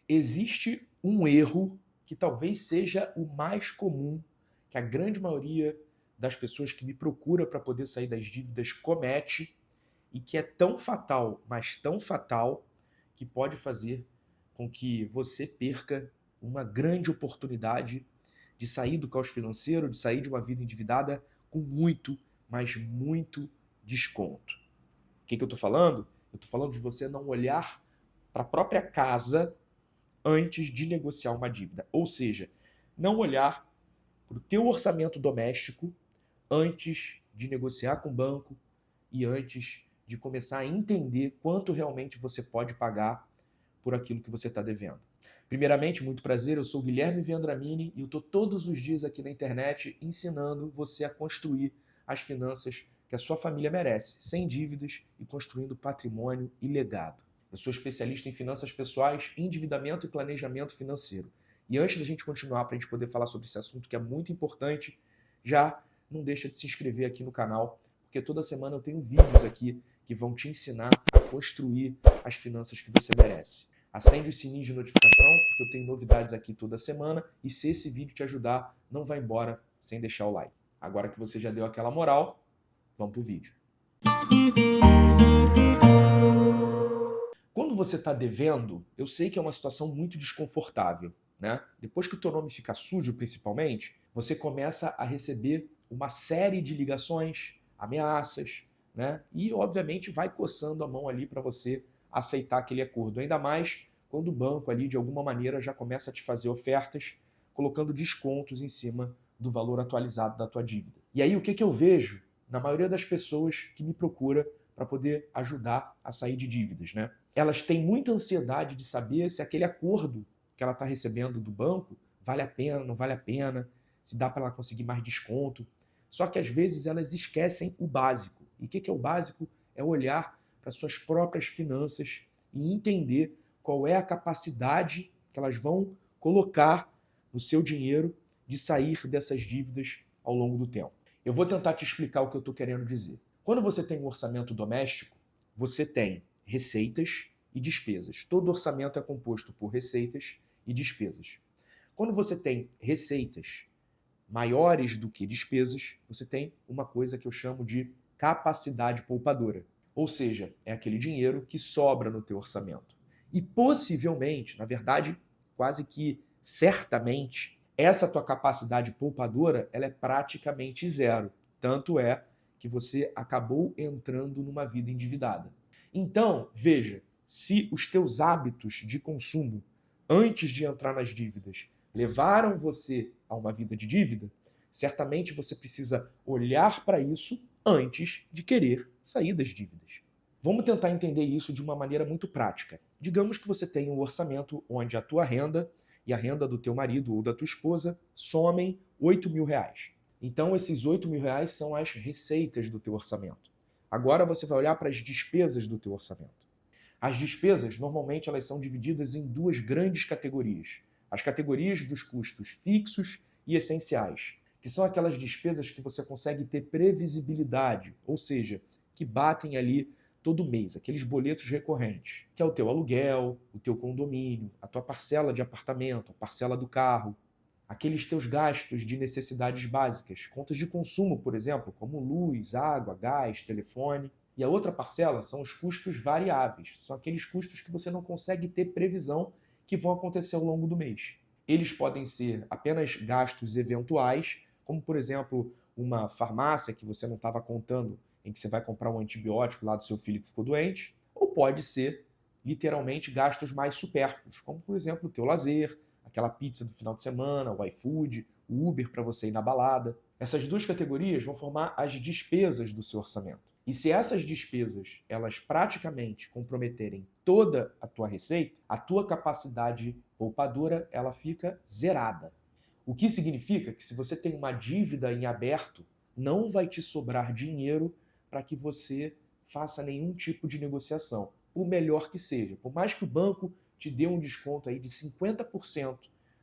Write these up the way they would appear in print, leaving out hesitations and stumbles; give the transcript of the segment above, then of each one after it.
Existe um erro que talvez seja o mais comum, que a grande maioria das pessoas que me procura para poder sair das dívidas comete e que é tão fatal, mas tão fatal, que pode fazer com que você perca uma grande oportunidade de sair do caos financeiro, de sair de uma vida endividada com muito, mas muito desconto. O que eu estou falando? Eu estou falando de você não olhar para a própria casa antes de negociar uma dívida. Ou seja, não olhar para o teu orçamento doméstico antes de negociar com o banco e antes de começar a entender quanto realmente você pode pagar por aquilo que você está devendo. Primeiramente, muito prazer, eu sou o Guilherme Vendramini e eu estou todos os dias aqui na internet ensinando você a construir as finanças que a sua família merece, sem dívidas e construindo patrimônio e legado. Eu sou especialista em finanças pessoais, endividamento e planejamento financeiro. E antes da gente continuar, para a gente poder falar sobre esse assunto que é muito importante, já não deixa de se inscrever aqui no canal, porque toda semana eu tenho vídeos aqui que vão te ensinar a construir as finanças que você merece. Acende o sininho de notificação, porque eu tenho novidades aqui toda semana, e se esse vídeo te ajudar, não vai embora sem deixar o like. Agora que você já deu aquela moral, vamos pro vídeo. Quando você está devendo, eu sei que é uma situação muito desconfortável, né? Depois que o teu nome fica sujo, principalmente, você começa a receber uma série de ligações, ameaças, né? E, obviamente, vai coçando a mão ali para você aceitar aquele acordo. Ainda mais quando o banco ali, de alguma maneira, já começa a te fazer ofertas, colocando descontos em cima do valor atualizado da tua dívida. E aí, o que eu vejo na maioria das pessoas que me procura para poder ajudar a sair de dívidas, né? Elas têm muita ansiedade de saber se aquele acordo que ela está recebendo do banco vale a pena, não vale a pena, se dá para ela conseguir mais desconto. Só que às vezes elas esquecem o básico. E o que é o básico? É olhar para suas próprias finanças e entender qual é a capacidade que elas vão colocar no seu dinheiro de sair dessas dívidas ao longo do tempo. Eu vou tentar te explicar o que eu estou querendo dizer. Quando você tem um orçamento doméstico, você tem receitas e despesas. Todo orçamento é composto por receitas e despesas. Quando você tem receitas maiores do que despesas, você tem uma coisa que eu chamo de capacidade poupadora. Ou seja, é aquele dinheiro que sobra no teu orçamento. E possivelmente, na verdade, quase que certamente, essa tua capacidade poupadora, ela é praticamente zero. Tanto é que você acabou entrando numa vida endividada. Então, veja, se os teus hábitos de consumo antes de entrar nas dívidas levaram você a uma vida de dívida, certamente você precisa olhar para isso antes de querer sair das dívidas. Vamos tentar entender isso de uma maneira muito prática. Digamos que você tem um orçamento onde a tua renda e a renda do teu marido ou da tua esposa somem R$ 8.000. Então, esses R$ 8.000 são as receitas do teu orçamento. Agora você vai olhar para as despesas do teu orçamento. As despesas, normalmente, elas são divididas em duas grandes categorias. As categorias dos custos fixos e essenciais, que são aquelas despesas que você consegue ter previsibilidade, ou seja, que batem ali todo mês, aqueles boletos recorrentes, que é o teu aluguel, o teu condomínio, a tua parcela de apartamento, a parcela do carro, aqueles teus gastos de necessidades básicas, contas de consumo, por exemplo, como luz, água, gás, telefone. E a outra parcela são os custos variáveis, são aqueles custos que você não consegue ter previsão que vão acontecer ao longo do mês. Eles podem ser apenas gastos eventuais, como por exemplo uma farmácia que você não estava contando, em que você vai comprar um antibiótico lá do seu filho que ficou doente, ou pode ser literalmente gastos mais supérfluos, como por exemplo o teu lazer, aquela pizza do final de semana, o iFood, o Uber para você ir na balada. Essas duas categorias vão formar as despesas do seu orçamento. E se essas despesas, elas praticamente comprometerem toda a tua receita, a tua capacidade poupadora, ela fica zerada. O que significa que se você tem uma dívida em aberto, não vai te sobrar dinheiro para que você faça nenhum tipo de negociação, por melhor que seja. Por mais que o banco te dê um desconto aí de 50%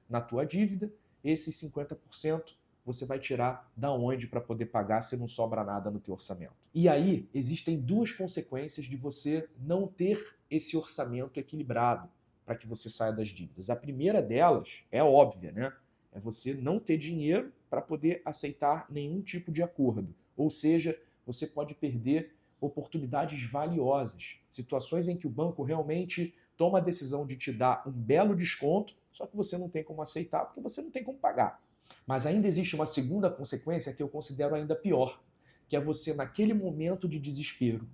na tua dívida, esses 50% você vai tirar da onde para poder pagar se não sobra nada no teu orçamento. E aí existem duas consequências de você não ter esse orçamento equilibrado. para que você saia das dívidas. A primeira delas é óbvia, né? É você não ter dinheiro para poder aceitar nenhum tipo de acordo. Ou seja, você pode perder oportunidades valiosas, situações em que o banco realmente toma a decisão de te dar um belo desconto, só que você não tem como aceitar porque você não tem como pagar. Mas ainda existe uma segunda consequência que eu considero ainda pior, que é você, naquele momento de desespero,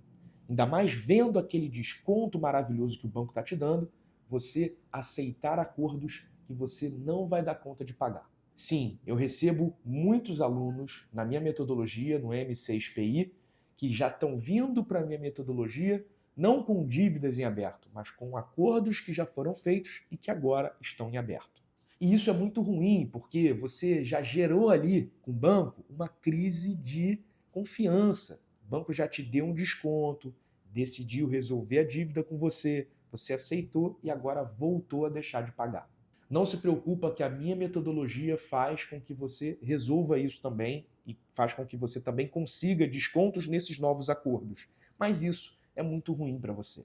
ainda mais vendo aquele desconto maravilhoso que o banco está te dando, você aceitar acordos que você não vai dar conta de pagar. Sim, eu recebo muitos alunos na minha metodologia, no M6PI, que já estão vindo para a minha metodologia não com dívidas em aberto, mas com acordos que já foram feitos e que agora estão em aberto. E isso é muito ruim, porque você já gerou ali com o banco uma crise de confiança. O banco já te deu um desconto, decidiu resolver a dívida com você, você aceitou e agora voltou a deixar de pagar. Não se preocupa que a minha metodologia faz com que você resolva isso também e faz com que você também consiga descontos nesses novos acordos. Mas isso é muito ruim para você.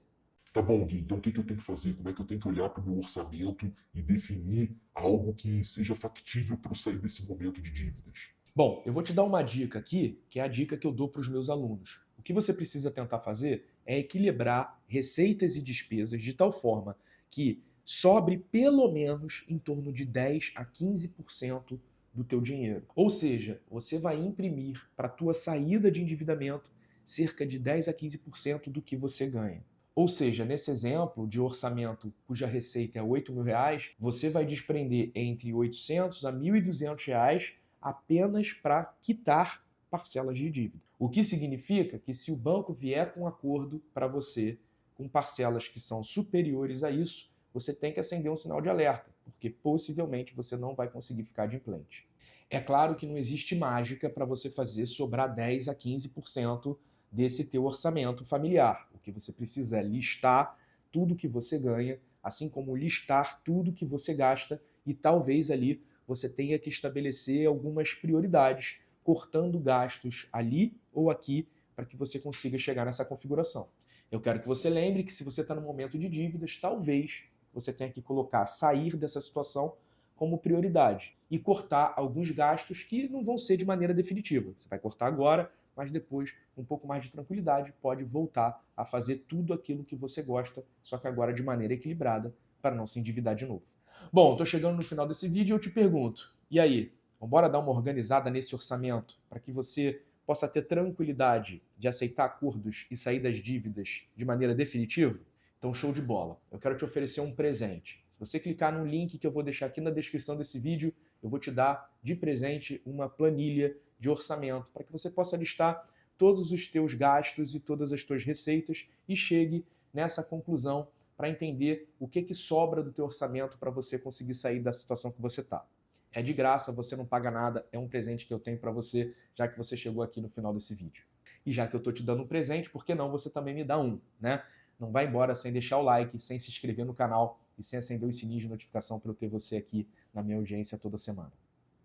Tá bom, Gui, então o que que eu tenho que fazer? Como é que eu tenho que olhar para o meu orçamento e definir algo que seja factível para eu sair desse momento de dívidas? Bom, eu vou te dar uma dica aqui, que é a dica que eu dou para os meus alunos. O que você precisa tentar fazer é equilibrar receitas e despesas de tal forma que sobre pelo menos em torno de 10 a 15% do teu dinheiro. Ou seja, você vai imprimir para a tua saída de endividamento cerca de 10 a 15% do que você ganha. Ou seja, nesse exemplo de orçamento cuja receita é R$ 8.000, você vai desprender entre 800 a R$ 1.200 apenas para quitar parcelas de dívida. O que significa que se o banco vier com um acordo para você com parcelas que são superiores a isso, você tem que acender um sinal de alerta, porque possivelmente você não vai conseguir ficar adimplente. É claro que não existe mágica para você fazer sobrar 10 a 15% desse teu orçamento familiar. O que você precisa é listar tudo que você ganha, assim como listar tudo que você gasta e talvez ali você tenha que estabelecer algumas prioridades, cortando gastos ali ou aqui para que você consiga chegar nessa configuração. Eu quero que você lembre que se você está no momento de dívidas, talvez você tenha que colocar sair dessa situação como prioridade e cortar alguns gastos que não vão ser de maneira definitiva. Você vai cortar agora, mas depois, com um pouco mais de tranquilidade, pode voltar a fazer tudo aquilo que você gosta, só que agora de maneira equilibrada, para não se endividar de novo. Bom, estou chegando no final desse vídeo e eu te pergunto, e aí, vamos dar uma organizada nesse orçamento para que você possa ter tranquilidade de aceitar acordos e sair das dívidas de maneira definitiva? Então, show de bola. Eu quero te oferecer um presente. Se você clicar no link que eu vou deixar aqui na descrição desse vídeo, eu vou te dar de presente uma planilha de orçamento para que você possa listar todos os teus gastos e todas as tuas receitas e chegue nessa conclusão para entender o que sobra do teu orçamento para você conseguir sair da situação que você está. É de graça, você não paga nada, é um presente que eu tenho para você, já que você chegou aqui no final desse vídeo. E já que eu estou te dando um presente, por que não você também me dá um, né? Não vai embora sem deixar o like, sem se inscrever no canal e sem acender o sininho de notificação para eu ter você aqui na minha audiência toda semana.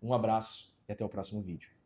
Um abraço e até o próximo vídeo.